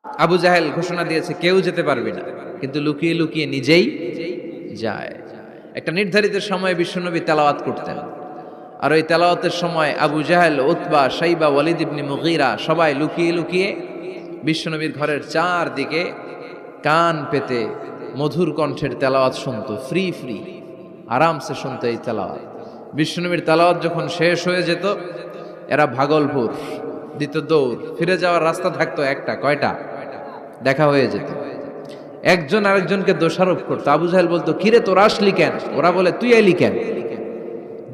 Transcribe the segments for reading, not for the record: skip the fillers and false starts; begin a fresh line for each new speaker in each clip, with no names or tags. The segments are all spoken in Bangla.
আবু জাহেল ঘোষণা দিয়েছে কেউ যেতে পারবে না, কিন্তু লুকিয়ে লুকিয়ে নিজেই যায়। একটা নির্ধারিত সময়ে বিশ্বনবী তেলাওয়াত করতেন, আর ওই তেলাওয়াতের সময় আবু জাহেল, উতবা, শাইবা, ওয়ালিদ ইবনে মুগীরা সবাই লুকিয়ে লুকিয়ে বিশ্বনবীর ঘরের চারদিকে কান পেতে মধুর কণ্ঠের তেলাওয়াত শুনতো। ফ্রি ফ্রি আরামসে শুনতো এই তেলাওয়াত। বিশ্বনবীর তেলাওয়াত যখন শেষ হয়ে যেত, এরা ভাগলপুর দিত দৌড়। ফিরে যাওয়ার রাস্তা থাকতো একটা, কয়টা? দেখা হয়ে যেত। একজন আরেকজনকে দোষারোপ করতো। আবু জাহেল বলতো, কিরে তোরা আসলি কেন? ওরা বলে, তুই এলি কেন?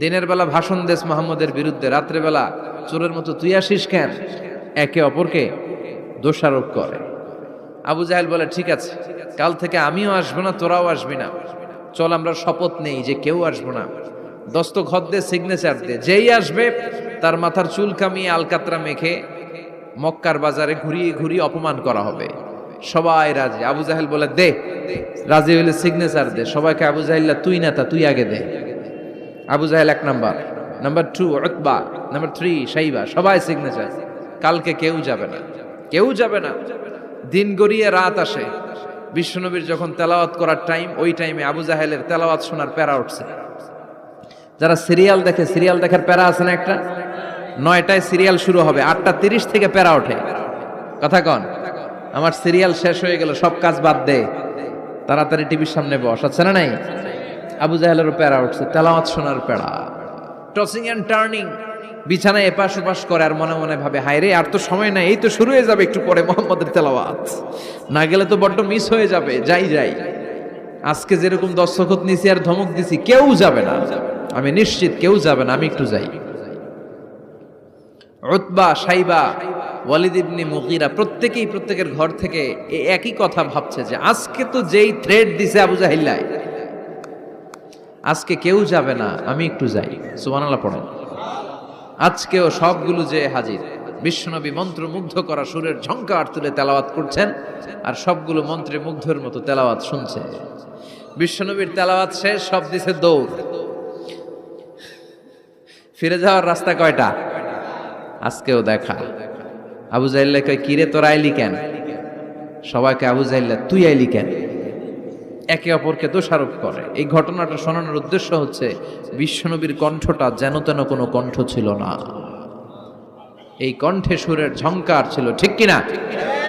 দিনের বেলা ভাষণ দেশ মোহাম্মদের বিরুদ্ধে, রাত্রে বেলা চোরের মতো তুই আসিস কেন? একে অপরকে দোষারোপ করে। আবু জাহেল বলে, ঠিক আছে, কাল থেকে আমিও আসবো না, তোরাও আসবি না। চল আমরা শপথ নেই যে কেউ আসবো না। দস্তখত দে, সিগনেচার দে, যেই আসবে তার মাথার চুল কামিয়ে আলকাতরা মেখে মক্কার বাজারে ঘুরিয়ে ঘুরিয়ে অপমান করা হবে। সবাই রাজি। আবু জাহেল বলে, দে, রাজি হইলে সিগনেচার দে। সবাইকে আবু জাহেল্লা, তুই না তা তুই আগে দে। আবু জাহেল 1 নাম্বার, নাম্বার 2 উতবা, নাম্বার 3 শাইবা, সবাই সিগনেচার। কালকে কেউ যাবে না, কেউ যাবে না। দিন গড়িয়ে রাত আসে। বিশ্বনবীর যখন তেলাওয়াত করার টাইম, ওই টাইমে আবু জাহেলের তেলাওয়াত শোনার প্যারা উঠছে। যারা সিরিয়াল দেখে, সিরিয়াল দেখার প্যারা আছে না একটা? 9টায় সিরিয়াল শুরু হবে, 8:30 থেকে প্যারা ওঠে। কথা কন, আমার সিরিয়াল শেষ হয়ে গেল, সব কাজ বাদ দে, তাড়াতাড়ি টিভির সামনে বস, আছে না নাই? আবু জাহেলেরও প্যারা উঠছে, তেলাওয়াত শোনার প্যারা। টসিং এন্ড টার্নিং, বিছানায় এপাশ ওপাশ করে, আর মনে মনে ভাবে, হায় রে, আর তো সময় নাই, এই তো শুরু হয়ে যাবে একটু পরে মোহাম্মদের তেলাওয়াত, না গেলে তো বড্ড মিস হয়ে যাবে। যাই যাই, আজকে যেরকম দস্তখত নিছি আর ধমক দিছি, কেউ যাবে না, আমি নিশ্চিত কেউ যাবে না, আমি একটু যাই। উতবা, শাইবা, ওয়ালিদ ইবনে মুগীরা প্রত্যেকেই প্রত্যেকের ঘর থেকে এই একই কথা ভাবছে যে আজকে তো যেই থ্রেড দিছে আবু জাহিল্লাহ, আজকে কেউ যাবে না, আমি একটু যাই। সুবহানাল্লাহ পড়েন। আজকেও সবগুলো যে হাজির। বিশ্বনবী মন্ত্রমুগ্ধ করা সুরের ঝংকার তুলে তেলাওয়াত করছেন, আর সবগুলো মন্ত্রে মুগ্ধের মতো তেলাওয়াত শুনছে। বিশ্বনবীর তেলাওয়াত শেষ, সব দিছে দৌড়। ফিরে যাওয়ার রাস্তা কয়টা? আজকেও দেখা। আবু জাহিল্লাহ কয়, কিরে তোরা আইলি কেন? সবাইকে আবু জাহিল্লাহ, তুই আইলি কেন? একে অপরকে দোষারোপ করে। এই ঘটনাটা শোনানোর উদ্দেশ্য হচ্ছে, বিশ্বনবীর কণ্ঠটা যেন তেন কোনো কণ্ঠ ছিল না, এই কণ্ঠে সুরের ঝংকার ছিল, ঠিক কিনা?